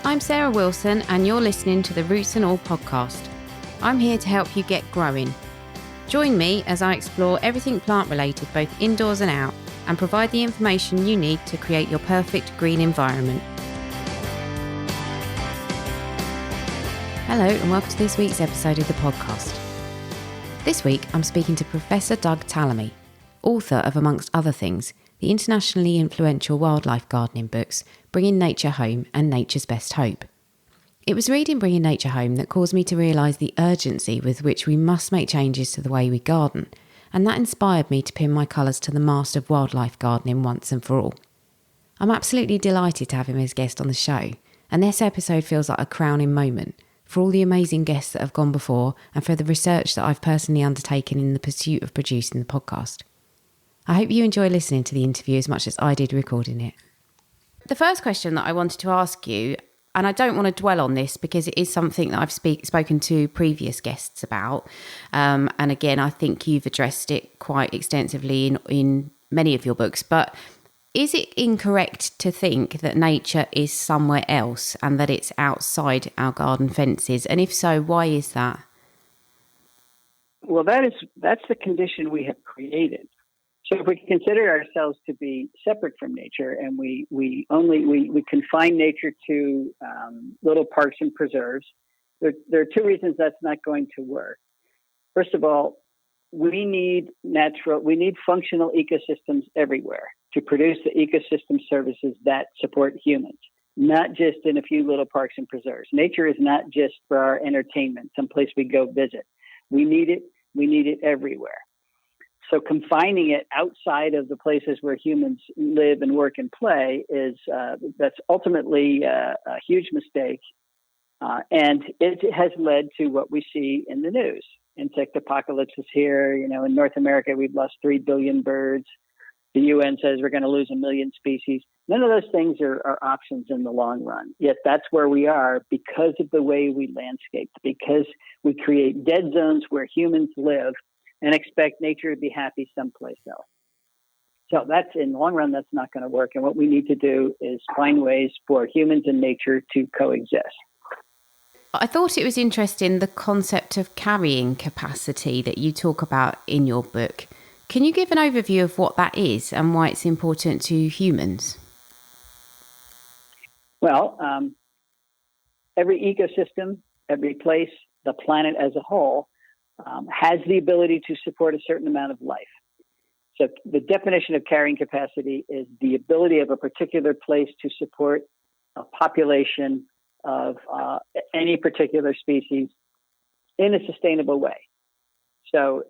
I'm Sarah Wilson and you're listening to the Roots and All podcast. I'm here to help you get growing. Join me as I explore everything plant related both indoors and out and provide the information you need to create your perfect green environment. Hello and welcome to this week's episode of the podcast. This week I'm speaking to Professor Doug Tallamy, author of, amongst other things, the internationally influential wildlife gardening books Bringing Nature Home and Nature's Best Hope. It was reading Bringing Nature Home that caused me to realise the urgency with which we must make changes to the way we garden, and that inspired me to pin my colours to the mast of wildlife gardening once and for all. I'm absolutely delighted to have him as guest on the show, and this episode feels like a crowning moment for all the amazing guests that have gone before and for the research that I've personally undertaken in the pursuit of producing the podcast. I hope you enjoy listening to the interview as much as I did recording it. The first question that I wanted to ask you, and I don't want to dwell on this because it is something that I've spoken to previous guests about, and again, I think you've addressed it quite extensively in many of your books, but is it incorrect to think that nature is somewhere else and that it's outside our garden fences? And if so, why is that? Well, that's the condition we have created. So if we consider ourselves to be separate from nature and we confine nature to little parks and preserves, there are two reasons that's not going to work. First of all, we need functional ecosystems everywhere to produce the ecosystem services that support humans, not just in a few little parks and preserves. Nature is not just for our entertainment, someplace we go visit. We need it everywhere. So confining it outside of the places where humans live and work and play that's ultimately a huge mistake. And it has led to what we see in the news. Insect apocalypse is here. In North America, we've lost 3 billion birds. The UN says we're going to lose 1 million species. None of those things are options in the long run. Yet that's where we are because of the way we landscape, because we create dead zones where humans live and expect nature to be happy someplace else. So in the long run, that's not going to work. And what we need to do is find ways for humans and nature to coexist. I thought it was interesting, the concept of carrying capacity that you talk about in your book. Can you give an overview of what that is and why it's important to humans? Well, every ecosystem, every place, the planet as a whole, has the ability to support a certain amount of life. So the definition of carrying capacity is the ability of a particular place to support a population of any particular species in a sustainable way. So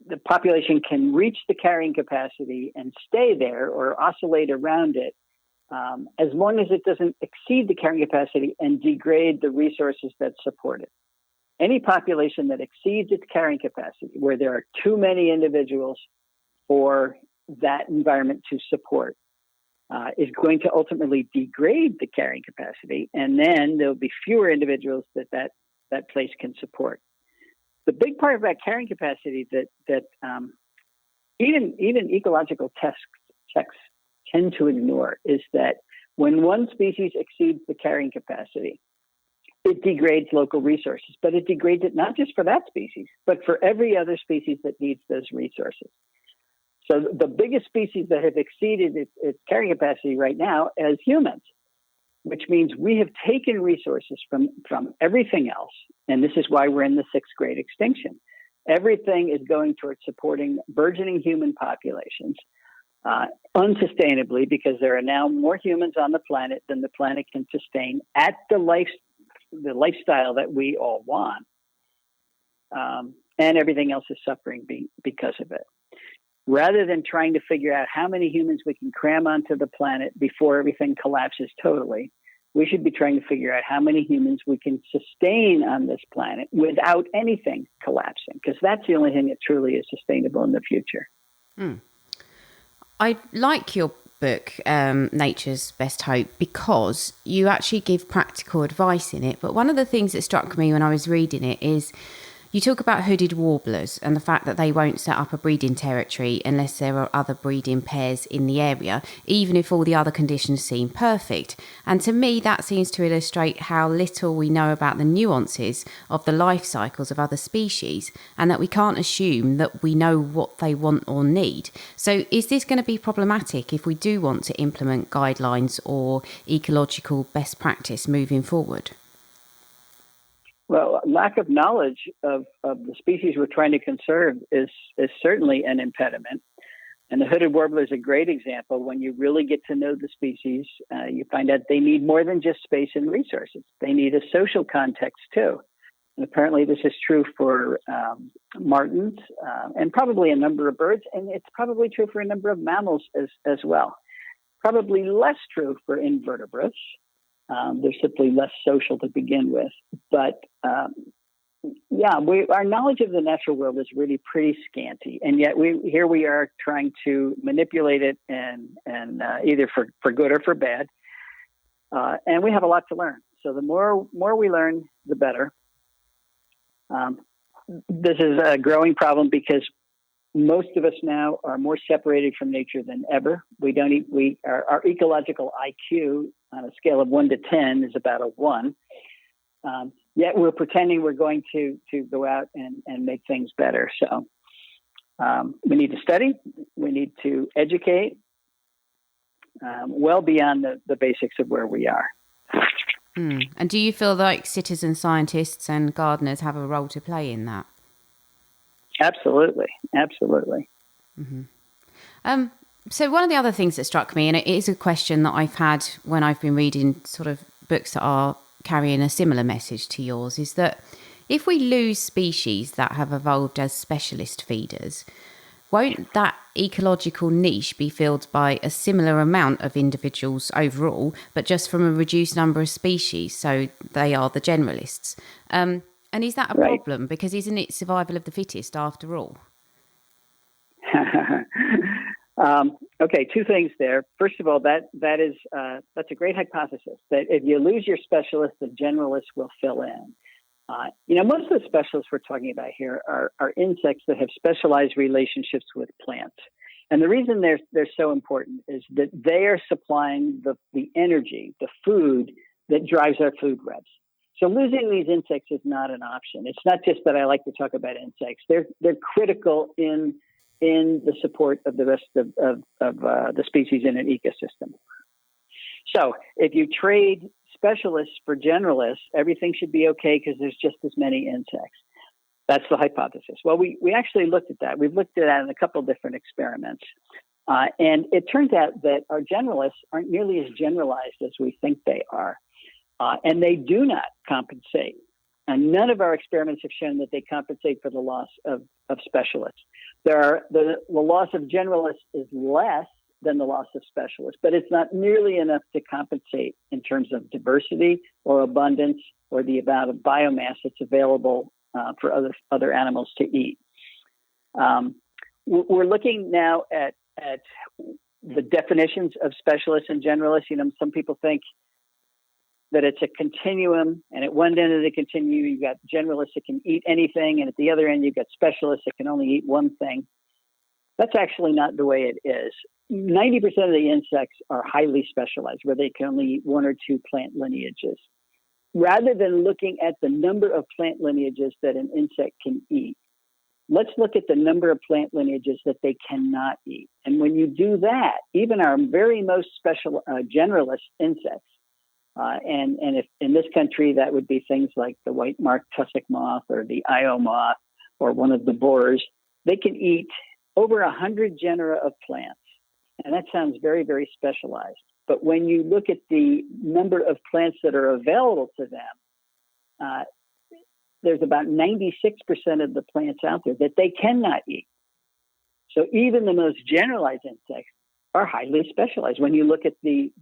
the population can reach the carrying capacity and stay there or oscillate around it as long as it doesn't exceed the carrying capacity and degrade the resources that support it. Any population that exceeds its carrying capacity, where there are too many individuals for that environment to support, is going to ultimately degrade the carrying capacity, and then there'll be fewer individuals that place can support. The big part about carrying capacity that even ecological checks tend to ignore is that when one species exceeds the carrying capacity, it degrades local resources, but it degrades it not just for that species, but for every other species that needs those resources. So the biggest species that have exceeded its carrying capacity right now is humans, which means we have taken resources from everything else. And this is why we're in the 6th grade extinction. Everything is going towards supporting burgeoning human populations unsustainably because there are now more humans on the planet than the planet can sustain at the lifestyle that we all want. And everything else is suffering because of it. Rather than trying to figure out how many humans we can cram onto the planet before everything collapses totally, we should be trying to figure out how many humans we can sustain on this planet without anything collapsing, because that's the only thing that truly is sustainable in the future. I like your book, Nature's Best Hope, because you actually give practical advice in it. But one of the things that struck me when I was reading it is You talk about hooded warblers and the fact that they won't set up a breeding territory unless there are other breeding pairs in the area, even if all the other conditions seem perfect. And to me, that seems to illustrate how little we know about the nuances of the life cycles of other species, and that we can't assume that we know what they want or need. So is this going to be problematic if we do want to implement guidelines or ecological best practice moving forward? Well, lack of knowledge of the species we're trying to conserve is certainly an impediment. And the hooded warbler is a great example. When you really get to know the species, you find out they need more than just space and resources. They need a social context too. And apparently this is true for martins and probably a number of birds. And it's probably true for a number of mammals as well. Probably less true for invertebrates. They're simply less social to begin with. But our knowledge of the natural world is really pretty scanty. And yet here we are trying to manipulate it and either for good or for bad. And we have a lot to learn. So the more we learn, the better. This is a growing problem because most of us now are more separated from nature than ever. Our ecological IQ on a scale of 1 to 10 is about a 1. Yet we're pretending we're going to go out and make things better. So we need to study. We need to educate well beyond the basics of where we are. And do you feel like citizen scientists and gardeners have a role to play in that? Absolutely. Mm-hmm. So one of the other things that struck me, and it is a question that I've had when I've been reading sort of books that are carrying a similar message to yours, is that if we lose species that have evolved as specialist feeders, won't that ecological niche be filled by a similar amount of individuals overall, but just from a reduced number of species? So they are the generalists. And is that a problem? Because isn't it survival of the fittest after all? Okay, two things there. First of all, that's a great hypothesis, that if you lose your specialist, the generalists will fill in. Most of the specialists we're talking about here are insects that have specialized relationships with plants. And the reason they're so important is that they are supplying the energy, the food that drives our food webs. So losing these insects is not an option. It's not just that I like to talk about insects. They're critical in the support of the rest of the species in an ecosystem. So if you trade specialists for generalists, everything should be okay because there's just as many insects. That's the hypothesis. Well, we actually looked at that. We've looked at that in a couple different experiments. And it turns out that our generalists aren't nearly as generalized as we think they are. And they do not compensate. And none of our experiments have shown that they compensate for the loss of specialists. The loss of generalists is less than the loss of specialists, but it's not nearly enough to compensate in terms of diversity or abundance or the amount of biomass that's available for other animals to eat. We're looking now at the definitions of specialists and generalists. Some people think that it's a continuum, and at one end of the continuum, you've got generalists that can eat anything, and at the other end, you've got specialists that can only eat one thing. That's actually not the way it is. 90% of the insects are highly specialized, where they can only eat one or two plant lineages. Rather than looking at the number of plant lineages that an insect can eat, let's look at the number of plant lineages that they cannot eat. And when you do that, even our very most special generalist insects, and if in this country, that would be things like the white-marked tussock moth or the Io moth or one of the borers, they can eat over 100 genera of plants. And that sounds very, very specialized. But when you look at the number of plants that are available to them, there's about 96% of the plants out there that they cannot eat. So even the most generalized insects are highly specialized. When you look at the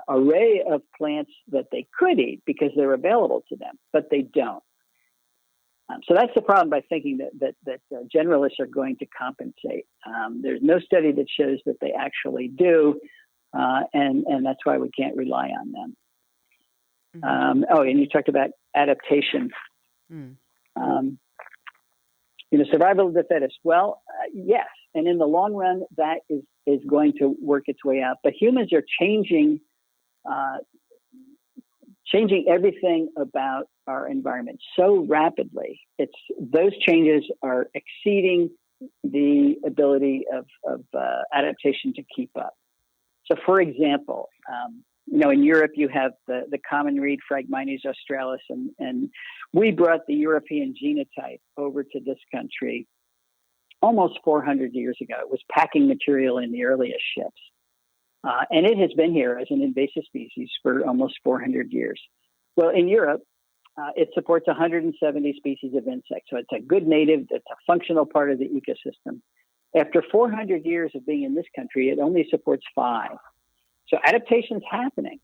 array of plants that they could eat because they're available to them, but they don't. So that's the problem by thinking that generalists are going to compensate. There's no study that shows that they actually do, and that's why we can't rely on them. Mm-hmm. And you talked about adaptation. Survival of the fittest. Well, yes. And in the long run, that is going to work its way out. But humans are changing everything about our environment so rapidly. Those changes are exceeding the ability of adaptation to keep up. So, for example, in Europe you have the common reed Phragmites australis, and we brought the European genotype over to this country almost 400 years ago. It was packing material in the earliest ships. And it has been here as an invasive species for almost 400 years. Well, in Europe, it supports 170 species of insects. So it's a good native, it's a functional part of the ecosystem. After 400 years of being in this country, it only supports 5. So adaptation's happening,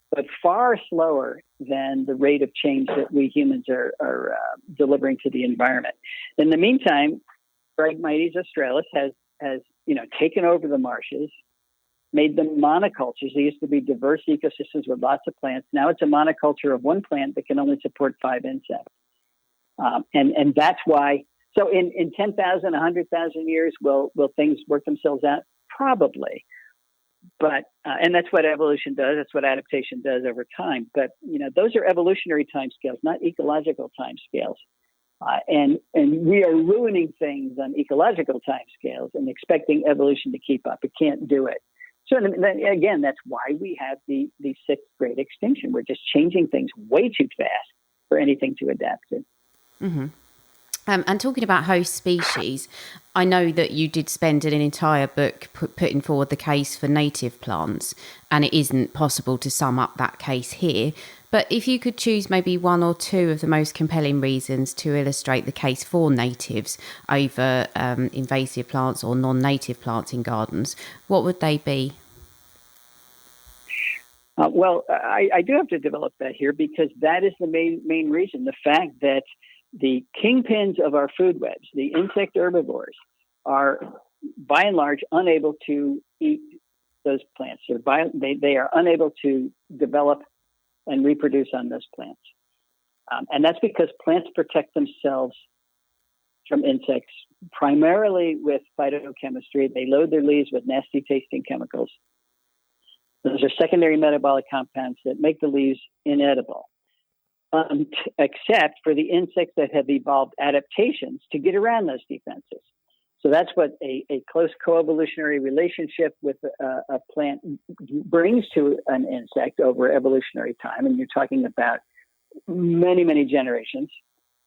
but far slower than the rate of change that we humans are delivering to the environment. In the meantime, Phragmites australis has taken over the marshes, made them monocultures. There used to be diverse ecosystems with lots of plants. Now it's a monoculture of one plant that can only support 5 insects. And that's why, so in 10,000, 100,000 years, will things work themselves out? Probably. But, and that's what evolution does. That's what adaptation does over time. But, those are evolutionary timescales, not ecological timescales. And we are ruining things on ecological timescales and expecting evolution to keep up. It can't do it. So then, again, that's why we have the 6th great extinction. We're just changing things way too fast for anything to adapt to. Mm-hmm. And talking about host species, I know that you did spend an entire book putting forward the case for native plants, and it isn't possible to sum up that case here. But if you could choose maybe 1 or 2 of the most compelling reasons to illustrate the case for natives over invasive plants or non-native plants in gardens, what would they be? I do have to develop that here because that is the main reason. The fact that the kingpins of our food webs, the insect herbivores, are by and large unable to eat those plants. They are unable to develop and reproduce on those plants. And that's because plants protect themselves from insects primarily with phytochemistry. They load their leaves with nasty tasting chemicals. Those are secondary metabolic compounds that make the leaves inedible, except for the insects that have evolved adaptations to get around those defenses. So that's what a close coevolutionary relationship with a plant brings to an insect over evolutionary time. And you're talking about many, many generations.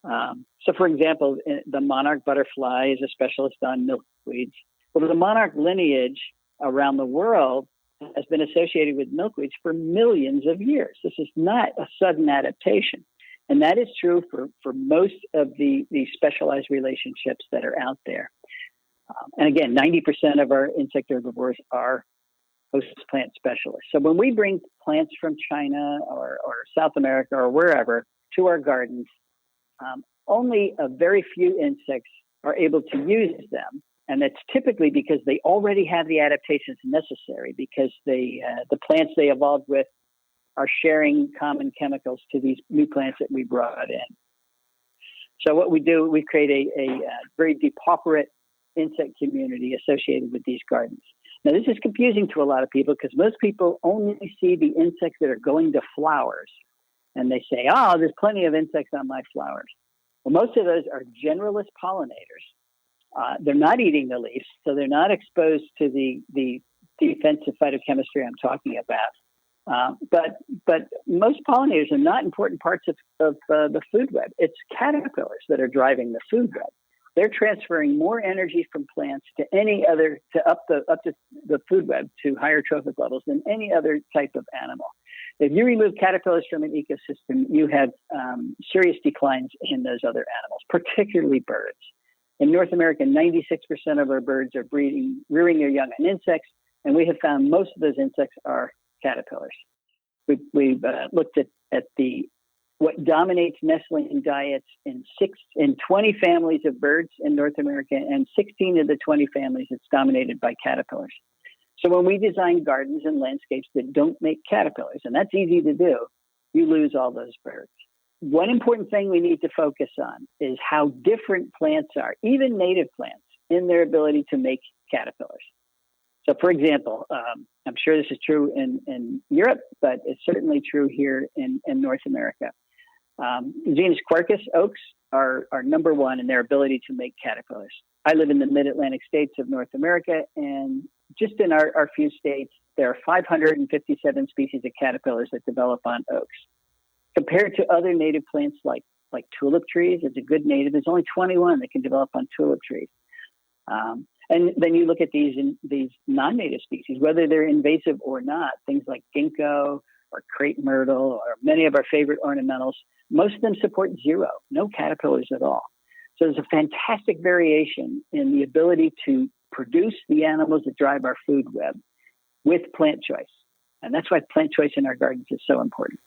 So, for example, the monarch butterfly is a specialist on milkweeds. Well, the monarch lineage around the world has been associated with milkweeds for millions of years. This is not a sudden adaptation. And that is true for most of the specialized relationships that are out there. And again, 90% of our insect herbivores are host plant specialists. So when we bring plants from China or South America or wherever to our gardens, only a very few insects are able to use them. And that's typically because they already have the adaptations necessary because the plants they evolved with are sharing common chemicals to these new plants that we brought in. So what we do, we create a very depauperate insect community associated with these gardens. Now, this is confusing to a lot of people because most people only see the insects that are going to flowers. And they say, there's plenty of insects on my flowers. Well, most of those are generalist pollinators. They're not eating the leaves, so they're not exposed to the defensive phytochemistry I'm talking about. But most pollinators are not important parts of the food web. It's caterpillars that are driving the food web. They're transferring more energy from plants to up to the food web to higher trophic levels than any other type of animal. If you remove caterpillars from an ecosystem, you have serious declines in those other animals, particularly birds. In North America, 96% of our birds are rearing their young on insects, and we have found most of those insects are caterpillars. We've looked at what dominates nestling diets in 20 families of birds in North America, and 16 of the 20 families it's dominated by caterpillars. So when we design gardens and landscapes that don't make caterpillars, and that's easy to do, you lose all those birds. one important thing we need to focus on is how different plants are, even native plants, in their ability to make caterpillars. So, for example, I'm sure this is true in Europe, but it's certainly true here in North America. Genus Quercus oaks are number one in their ability to make caterpillars. I live in the mid-Atlantic states of North America, and just in our few states, there are 557 species of caterpillars that develop on oaks. Compared to other native plants like tulip trees, it's a good native. There's only 21 that can develop on tulip trees. And then you look at these non-native species, whether they're invasive or not, things like ginkgo or crepe myrtle or many of our favorite ornamentals, most of them support zero, no caterpillars at all. So there's a fantastic variation in the ability to produce the animals that drive our food web with plant choice. And that's why plant choice in our gardens is so important.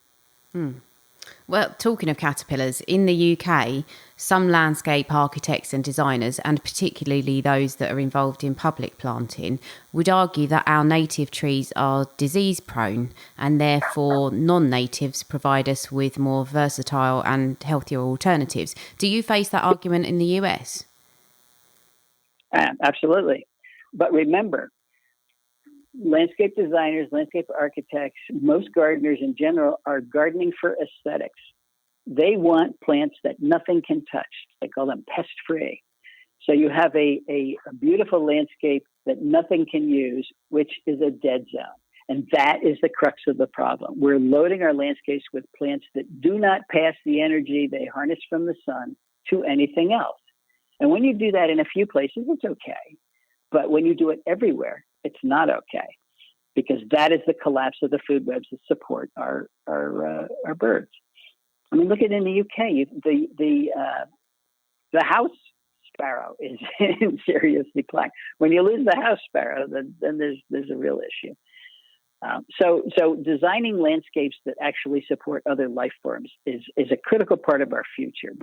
Well, talking of caterpillars, in the UK, some landscape architects and designers, and particularly those that are involved in public planting, would argue that our native trees are disease prone and therefore non-natives provide us with more versatile and healthier alternatives. Do you face that argument in the US? Absolutely. But remember, landscape designers, landscape architects, most gardeners in general are gardening for aesthetics. They want plants that nothing can touch. They call them pest-free. So you have a beautiful landscape that nothing can use, which is a dead zone. And that is the crux of the problem. We're loading our landscapes with plants that do not pass the energy they harness from the sun to anything else. And when you do that in a few places, it's okay. But when you do it everywhere, it's not okay, because that is the collapse of the food webs that support our birds. I mean, look at in the UK, the house sparrow is in serious decline. When you lose the house sparrow, then there's a real issue. So designing landscapes that actually support other life forms is a critical part of our future.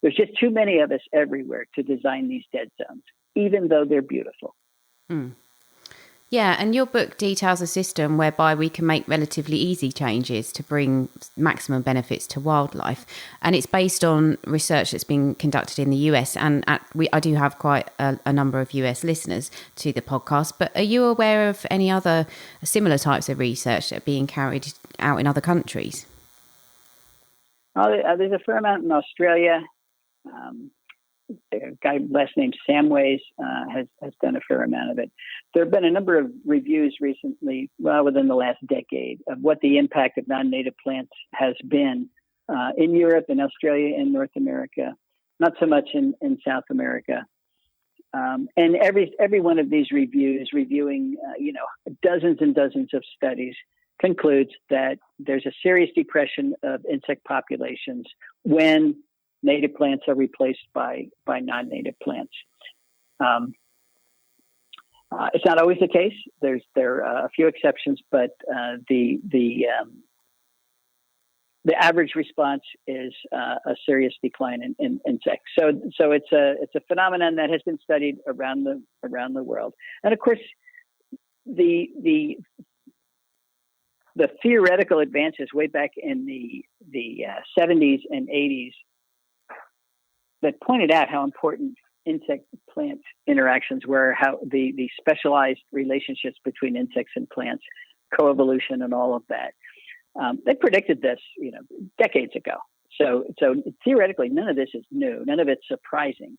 There's just too many of us everywhere to design these dead zones, even though they're beautiful. Yeah, and your book details a system whereby we can make relatively easy changes to bring maximum benefits to wildlife. And it's based on research that's been conducted in the US. And I do have quite a number of US listeners to the podcast. But are you aware of any other similar types of research that are being carried out in other countries? There's a fair amount in Australia. A guy last name Samways has done a fair amount of it. There have been a number of reviews recently, within the last decade, of what the impact of non-native plants has been in Europe and Australia and North America, not so much in South America. And every one of these reviews, reviewing dozens and dozens of studies, concludes that there's a serious depression of insect populations when native plants are replaced by non-native plants. It's not always the case. There are a few exceptions, but the average response is a serious decline in insects. So it's a phenomenon that has been studied around the world. And of course, the theoretical advances way back in the 70s and 80s that pointed out how important insect-plant interactions were, how the specialized relationships between insects and plants, coevolution and all of that. They predicted this, decades ago. So theoretically, none of this is new. None of it's surprising.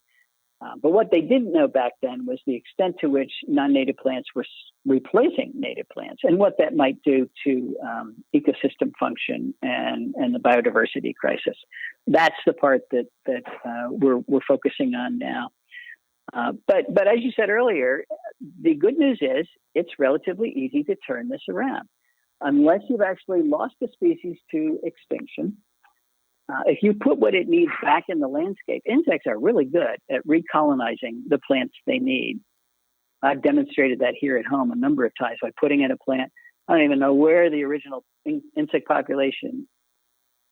But what they didn't know back then was the extent to which non-native plants were replacing native plants and what that might do to ecosystem function and the biodiversity crisis. That's the part that we're focusing on now. But as you said earlier, the good news is it's relatively easy to turn this around. Unless you've actually lost a species to extinction, if you put what it needs back in the landscape, insects are really good at recolonizing the plants they need. I've demonstrated that here at home a number of times by putting in a plant. I don't even know where the original insect population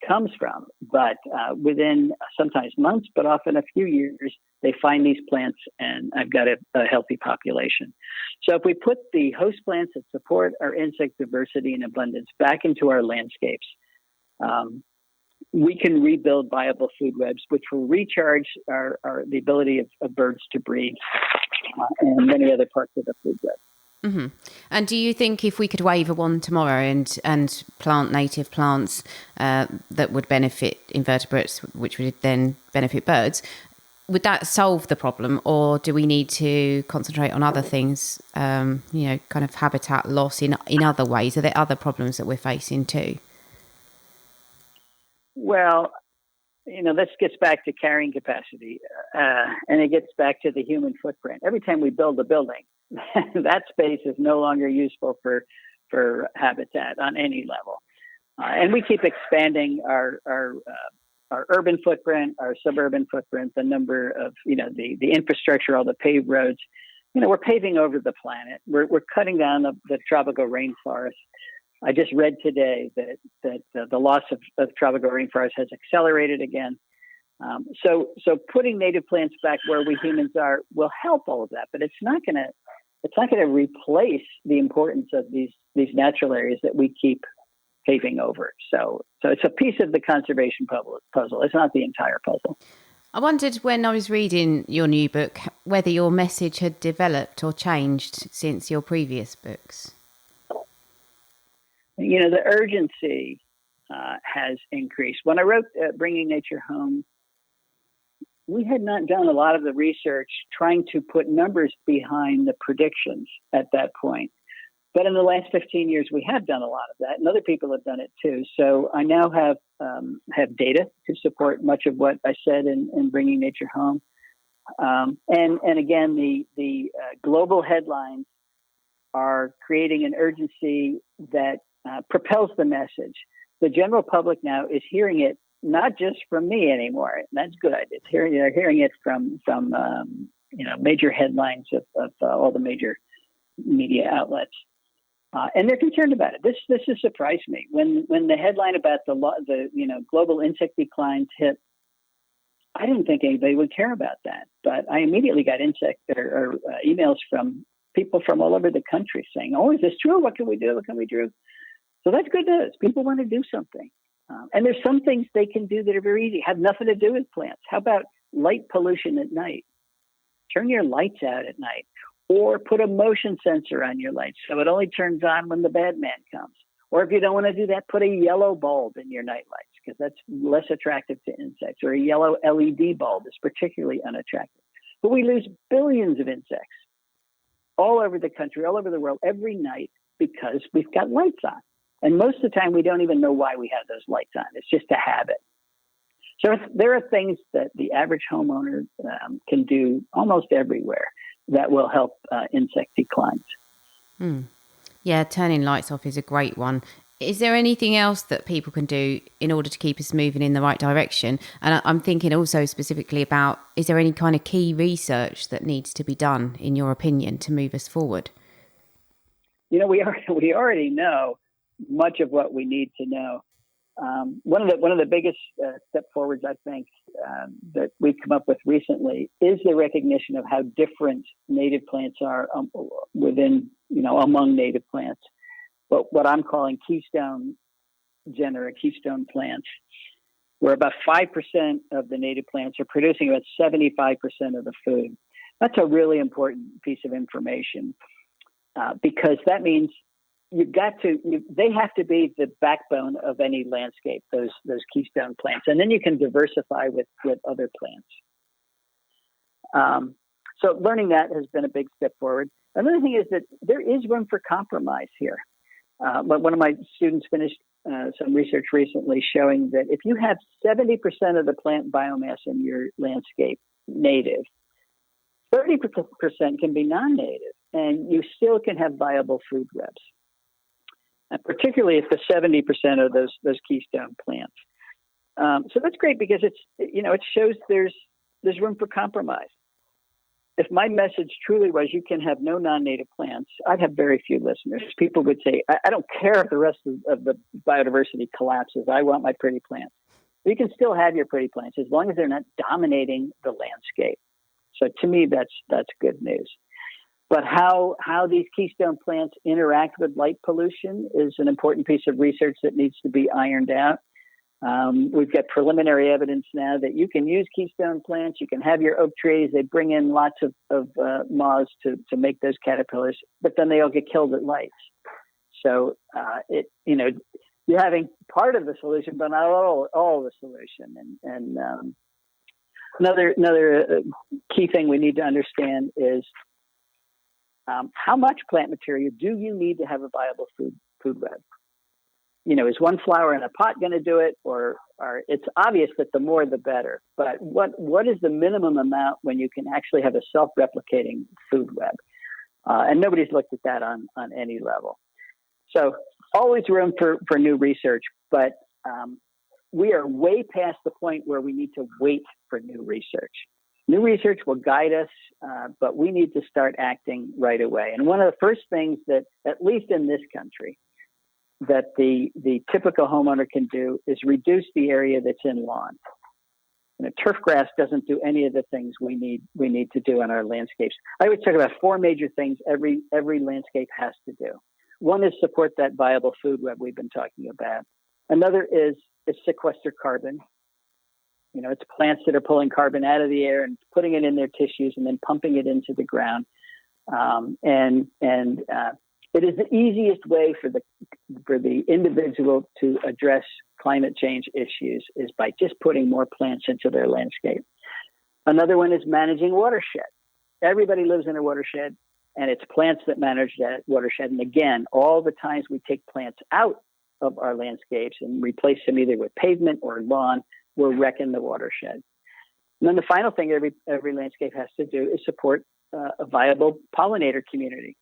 comes from, but within sometimes months, but often a few years, they find these plants and I've got a healthy population. So if we put the host plants that support our insect diversity and abundance back into our landscapes, we can rebuild viable food webs, which will recharge the ability of birds to breed and many other parts of the food web. Mm-hmm. And do you think if we could wave a wand tomorrow and plant native plants that would benefit invertebrates, which would then benefit birds, would that solve the problem, or do we need to concentrate on other things, kind of habitat loss in other ways? Are there other problems that we're facing too? Well, this gets back to carrying capacity, and it gets back to the human footprint. Every time we build a building, that space is no longer useful for habitat on any level. And we keep expanding our urban footprint, our suburban footprint, the number of, the infrastructure, all the paved roads. We're paving over the planet. We're cutting down the tropical rainforest. I just read today that the loss of tropical rainforest has accelerated again. So putting native plants back where we humans are will help all of that, but it's not going to replace the importance of these natural areas that we keep paving over. So it's a piece of the conservation puzzle. It's not the entire puzzle. I wondered when I was reading your new book whether your message had developed or changed since your previous books. The urgency has increased. When I wrote Bringing Nature Home, we had not done a lot of the research trying to put numbers behind the predictions at that point. But in the last 15 years, we have done a lot of that, and other people have done it too. So I now have data to support much of what I said in Bringing Nature Home. And again, the global headlines are creating an urgency that propels the message. The general public now is hearing it not just from me anymore. That's good. They're hearing it from major headlines of all the major media outlets, and they're concerned about it. This has surprised me when the headline about the global insect declines hit. I didn't think anybody would care about that, but I immediately got emails from people from all over the country saying, "Oh, is this true? What can we do? What can we do?" So that's good news. People want to do something. And there's some things they can do that are very easy, have nothing to do with plants. How about light pollution at night? Turn your lights out at night, or put a motion sensor on your lights so it only turns on when the bad man comes. Or if you don't want to do that, put a yellow bulb in your night lights because that's less attractive to insects, or a yellow LED bulb is particularly unattractive. But we lose billions of insects all over the country, all over the world every night because we've got lights on. And most of the time, we don't even know why we have those lights on. It's just a habit. So there are things that the average homeowner can do almost everywhere that will help insect declines. Yeah, turning lights off is a great one. Is there anything else that people can do in order to keep us moving in the right direction? And I'm thinking also specifically about, is there any kind of key research that needs to be done, in your opinion, to move us forward? We already know much of what we need to know. One of the biggest step forwards, I think, that we've come up with recently is the recognition of how different native plants are among native plants. But what I'm calling keystone plants, where about 5% of the native plants are producing about 75% of the food. That's a really important piece of information because that means they have to be the backbone of any landscape, those keystone plants. And then you can diversify with other plants. So learning that has been a big step forward. Another thing is that there is room for compromise here. But one of my students finished some research recently showing that if you have 70% of the plant biomass in your landscape native, 30% can be non-native, and you still can have viable food webs. And particularly if the 70% of those keystone plants. So that's great because it shows there's room for compromise. If my message truly was you can have no non-native plants, I'd have very few listeners. People would say, I don't care if the rest of the biodiversity collapses. I want my pretty plants. But you can still have your pretty plants as long as they're not dominating the landscape. So to me, that's good news. But how these keystone plants interact with light pollution is an important piece of research that needs to be ironed out. We've got preliminary evidence now that you can use keystone plants. You can have your oak trees. They bring in lots of moths to make those caterpillars, but then they all get killed at lights. So you're having part of the solution, but not all the solution. And another key thing we need to understand is how much plant material do you need to have a viable food web? Is one flower in a pot going to do it, or it's obvious that the more the better? But what is the minimum amount when you can actually have a self-replicating food web? And nobody's looked at that on any level. So always room for new research, but we are way past the point where we need to wait for new research. New research will guide us, but we need to start acting right away. And one of the first things that, at least in this country, that the typical homeowner can do is reduce the area that's in lawn. Turf grass doesn't do any of the things we need to do on our landscapes. I would talk about 4 major things every landscape has to do. One is support that viable food web we've been talking about. Another is sequester carbon. It's plants that are pulling carbon out of the air and putting it in their tissues and then pumping it into the ground. It is the easiest way for the individual to address climate change issues is by just putting more plants into their landscape. Another one is managing watershed. Everybody lives in a watershed, and it's plants that manage that watershed. And again, all the times we take plants out of our landscapes and replace them either with pavement or lawn, we're wrecking the watershed. And then the final thing every landscape has to do is support a viable pollinator community.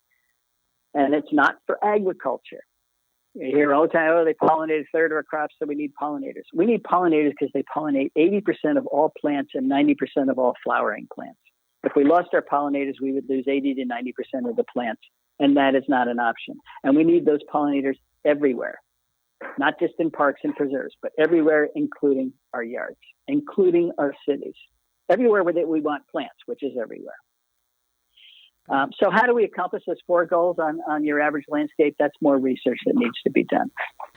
And it's not for agriculture. You hear all the time, they pollinate a third of our crops, so we need pollinators. We need pollinators because they pollinate 80% of all plants and 90% of all flowering plants. If we lost our pollinators, we would lose 80 to 90% of the plants, and that is not an option. And we need those pollinators everywhere, not just in parks and preserves, but everywhere, including our yards, including our cities, everywhere where we want plants, which is everywhere. So how do we accomplish those 4 goals on your average landscape? That's more research that needs to be done.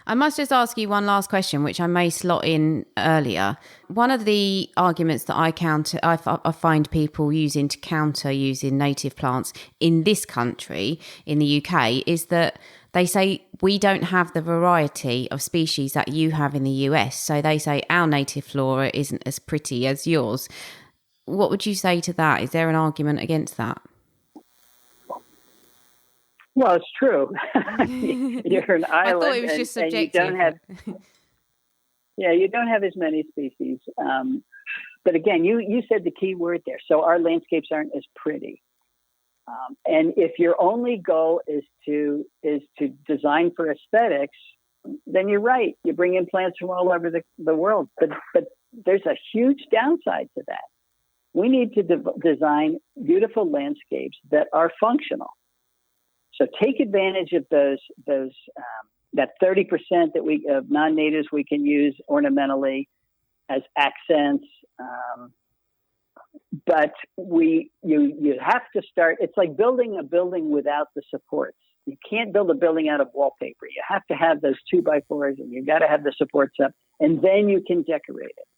I must just ask you one last question, which I may slot in earlier. One of the arguments that I find people using to counter using native plants in this country, in the UK, is that they say we don't have the variety of species that you have in the US. So they say our native flora isn't as pretty as yours. What would you say to that? Is there an argument against that? Well, it's true. You're an island. I thought it was just subjective. You don't have as many species. But again, you said the key word there. So our landscapes aren't as pretty. And if your only goal is to design for aesthetics, then you're right. You bring in plants from all over the world. But there's a huge downside to that. We need to design beautiful landscapes that are functional. So take advantage of that 30% of non-natives we can use ornamentally as accents. But you have to start. It's like building a building without the supports. You can't build a building out of wallpaper. You have to have those 2x4s, and you got to have the supports up, and then you can decorate it.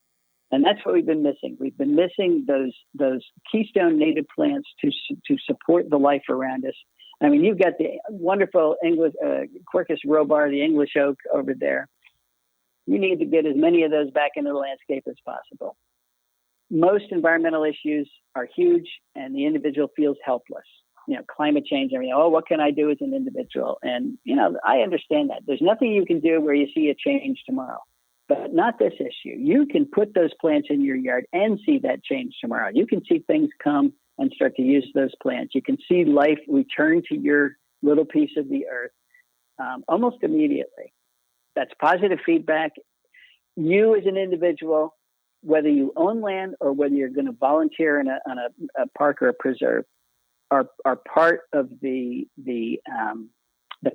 And that's what we've been missing. We've been missing those keystone native plants to support the life around us. I mean, you've got the wonderful English Quercus robar, the English oak over there. You need to get as many of those back into the landscape as possible. Most environmental issues are huge, and the individual feels helpless. Climate change. What can I do as an individual? And I understand that. There's nothing you can do where you see a change tomorrow, but not this issue. You can put those plants in your yard and see that change tomorrow. You can see things come and start to use those plants. You can see life return to your little piece of the earth almost immediately. That's positive feedback. You as an individual, whether you own land or whether you're going to volunteer on a park or a preserve, are part of the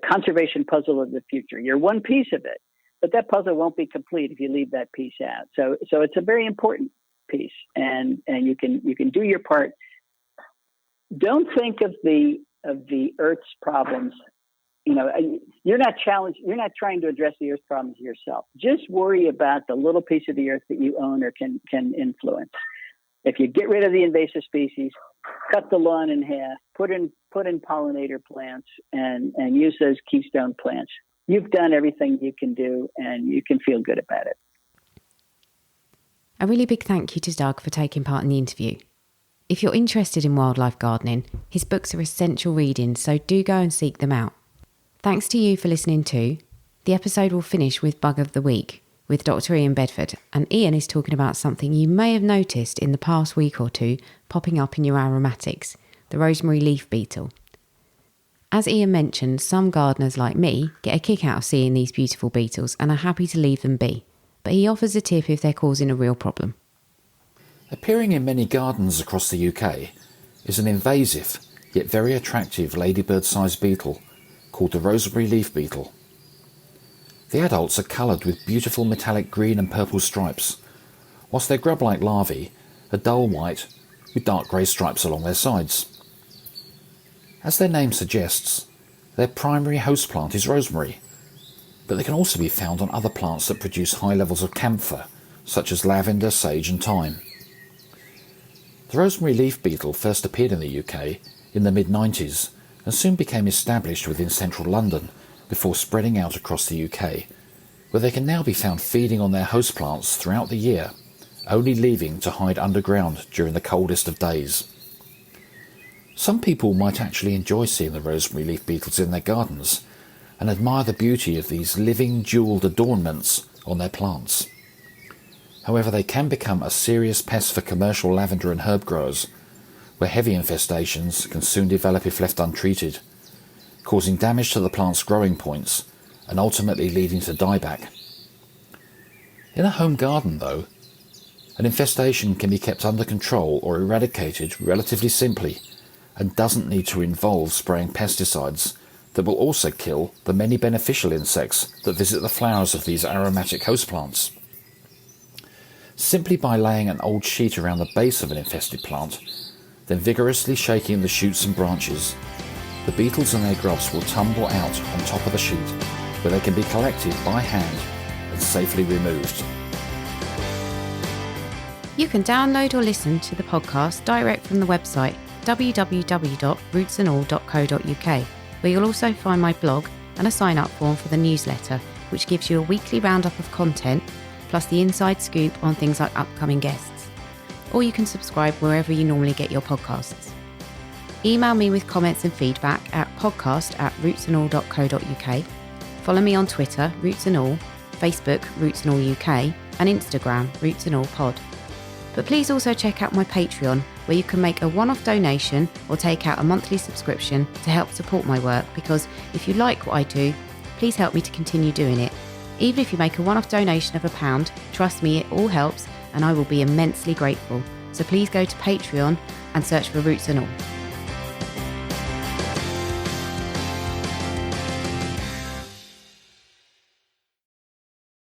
conservation puzzle of the future. You're one piece of it, but that puzzle won't be complete if you leave that piece out. So it's a very important piece, and you can do your part. Don't think of the Earth's problems you're not challenged. You're not trying to address the Earth's problems yourself. Just worry about the little piece of the Earth that you own or can influence. If you get rid of the invasive species, cut the lawn in half, put in pollinator plants, and use those keystone plants, you've done everything you can do, and you can feel good about it. A really big thank you to Doug for taking part in the interview. If you're interested in wildlife gardening, his books are essential reading, so do go and seek them out. Thanks to you for listening too. The episode will finish with Bug of the Week with Dr. Ian Bedford, and Ian is talking about something you may have noticed in the past week or two popping up in your aromatics, the rosemary leaf beetle. As Ian mentioned, some gardeners like me get a kick out of seeing these beautiful beetles and are happy to leave them be, but he offers a tip if they're causing a real problem. Appearing in many gardens across the UK is an invasive yet very attractive ladybird-sized beetle called the rosemary leaf beetle. The adults are coloured with beautiful metallic green and purple stripes, whilst their grub-like larvae are dull white with dark grey stripes along their sides. As their name suggests, their primary host plant is rosemary, but they can also be found on other plants that produce high levels of camphor, such as lavender, sage and thyme. The rosemary leaf beetle first appeared in the UK in the mid-90s and soon became established within central London before spreading out across the UK, where they can now be found feeding on their host plants throughout the year, only leaving to hide underground during the coldest of days. Some people might actually enjoy seeing the rosemary leaf beetles in their gardens and admire the beauty of these living jewelled adornments on their plants. However, they can become a serious pest for commercial lavender and herb growers, where heavy infestations can soon develop if left untreated, causing damage to the plant's growing points and ultimately leading to dieback. In a home garden, though, an infestation can be kept under control or eradicated relatively simply and doesn't need to involve spraying pesticides that will also kill the many beneficial insects that visit the flowers of these aromatic host plants. Simply by laying an old sheet around the base of an infested plant, then vigorously shaking the shoots and branches, the beetles and their grubs will tumble out on top of the sheet, where they can be collected by hand and safely removed. You can download or listen to the podcast direct from the website www.rootsandall.co.uk, where you'll also find my blog and a sign-up form for the newsletter, which gives you a weekly roundup of content, plus the inside scoop on things like upcoming guests. Or you can subscribe wherever you normally get your podcasts. Email me with comments and feedback at podcast@rootsandall.co.uk. Follow me on Twitter, Roots and All, Facebook, Roots and All UK, and Instagram, Roots and All Pod. But please also check out my Patreon, where you can make a one-off donation or take out a monthly subscription to help support my work, because if you like what I do, please help me to continue doing it. Even if you make a one-off donation of £1, trust me, it all helps and I will be immensely grateful. So please go to Patreon and search for Roots and All.